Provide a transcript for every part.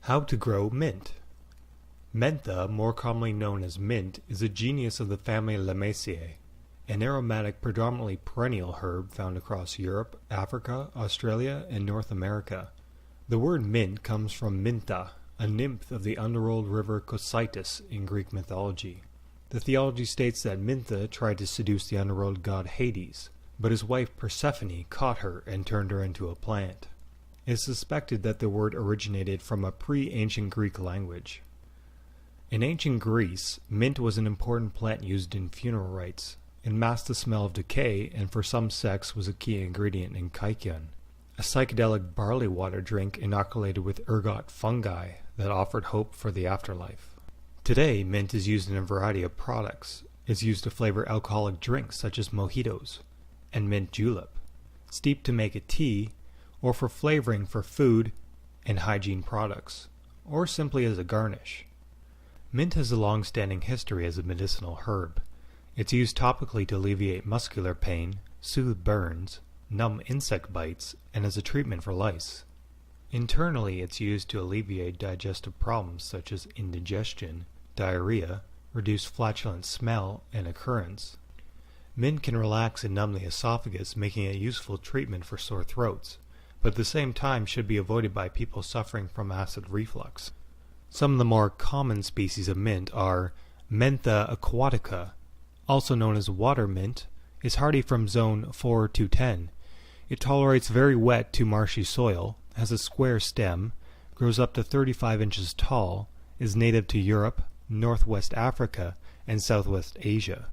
How to grow mint. Mentha, more commonly known as mint, is a genus of the family Lamiaceae, an aromatic, predominantly perennial herb found across Europe, Africa, Australia, and North America. The word mint comes from Mentha, a nymph of the underworld river Cocytus in Greek mythology. The theology states that Mentha tried to seduce the underworld god Hades, but his wife Persephone caught her and turned her into a plant. It is suspected that the word originated from a pre-ancient Greek language. In ancient Greece, mint was an important plant used in funeral rites. It masked the smell of decay and for some sects was a key ingredient in kykeon, a psychedelic barley water drink inoculated with ergot fungi that offered hope for the afterlife. Today, mint is used in a variety of products. It's used to flavor alcoholic drinks such as mojitos and mint julep, steeped to make a tea, or for flavoring for food and hygiene products, or simply as a garnish. Mint has a long-standing history as a medicinal herb. It's used topically to alleviate muscular pain, soothe burns, numb insect bites, and as a treatment for lice. Internally, it's used to alleviate digestive problems such as indigestion, diarrhea, reduce flatulent smell and occurrence. Mint can relax and numb the esophagus, making it a useful treatment for sore throats, but at the same time should be avoided by people suffering from acid reflux. Some of the more common species of mint are Mentha aquatica, also known as water mint, is hardy from zone 4 to 10. It tolerates very wet to marshy soil, has a square stem, grows up to 35 inches tall, is native to Europe, Northwest Africa, and Southwest Asia.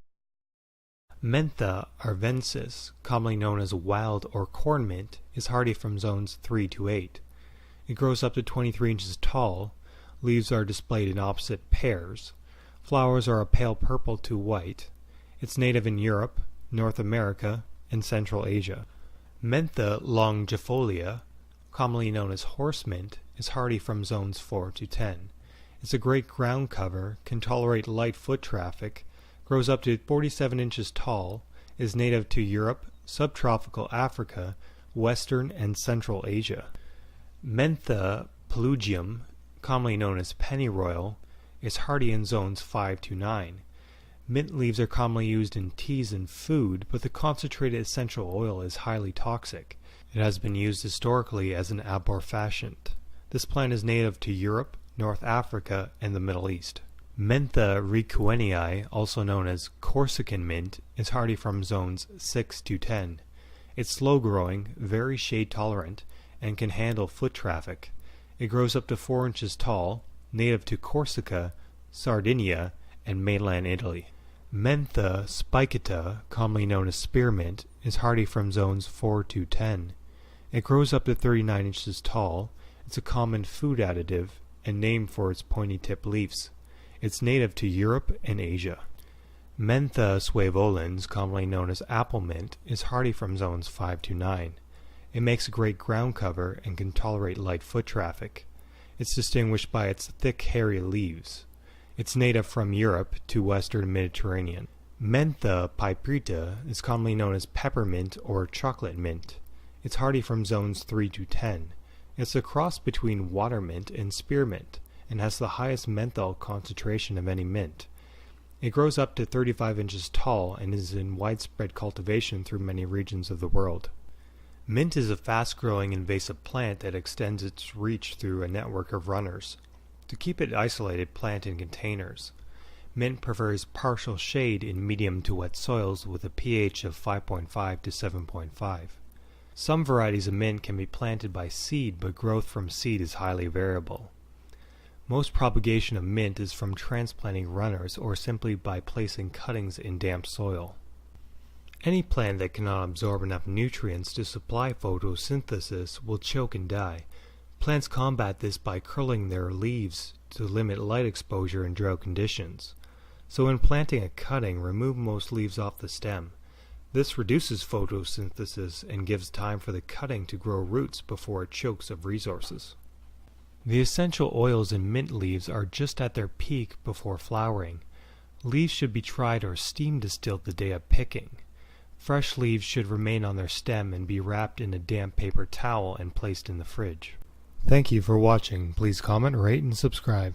Mentha arvensis, commonly known as wild or corn mint, is hardy from zones 3 to 8. It grows up to 23 inches tall. Leaves are displayed in opposite pairs. Flowers are a pale purple to white. It's native in Europe, North America, and Central Asia. Mentha longifolia, commonly known as horse mint, is hardy from zones 4 to 10. It's a great ground cover, can tolerate light foot traffic, grows up to 47 inches tall, is native to Europe, subtropical Africa, Western and Central Asia. Mentha pulegium, commonly known as Pennyroyal, is hardy in zones 5 to 9. Mint leaves are commonly used in teas and food, but the concentrated essential oil is highly toxic. It has been used historically as an abortifacient. This plant is native to Europe, North Africa, and the Middle East. Mentha requenii, also known as Corsican mint, is hardy from zones 6 to 10. It's slow-growing, very shade-tolerant, and can handle foot traffic. It grows up to 4 inches tall, native to Corsica, Sardinia, and mainland Italy. Mentha spicata, commonly known as spearmint, is hardy from zones 4 to 10. It grows up to 39 inches tall. It's a common food additive and named for its pointy-tipped leaves. It's native to Europe and Asia. Mentha suevolens, commonly known as apple mint, is hardy from zones 5 to 9. It makes a great ground cover and can tolerate light foot traffic. It's distinguished by its thick, hairy leaves. It's native from Europe to Western Mediterranean. Mentha piperita is commonly known as peppermint or chocolate mint. It's hardy from zones 3 to 10. It's a cross between water mint and spearmint, and has the highest menthol concentration of any mint. It grows up to 35 inches tall and is in widespread cultivation through many regions of the world. Mint is a fast-growing invasive plant that extends its reach through a network of runners. To keep it isolated, plant in containers. Mint prefers partial shade in medium to wet soils with a pH of 5.5 to 7.5. Some varieties of mint can be planted by seed, but growth from seed is highly variable. Most propagation of mint is from transplanting runners or simply by placing cuttings in damp soil. Any plant that cannot absorb enough nutrients to supply photosynthesis will choke and die. Plants combat this by curling their leaves to limit light exposure in drought conditions. So when planting a cutting, remove most leaves off the stem. This reduces photosynthesis and gives time for the cutting to grow roots before it chokes of resources. The essential oils in mint leaves are just at their peak before flowering. Leaves should be dried or steam distilled the day of picking. Fresh leaves should remain on their stem and be wrapped in a damp paper towel and placed in the fridge. Thank you for watching. Please comment, rate, and subscribe.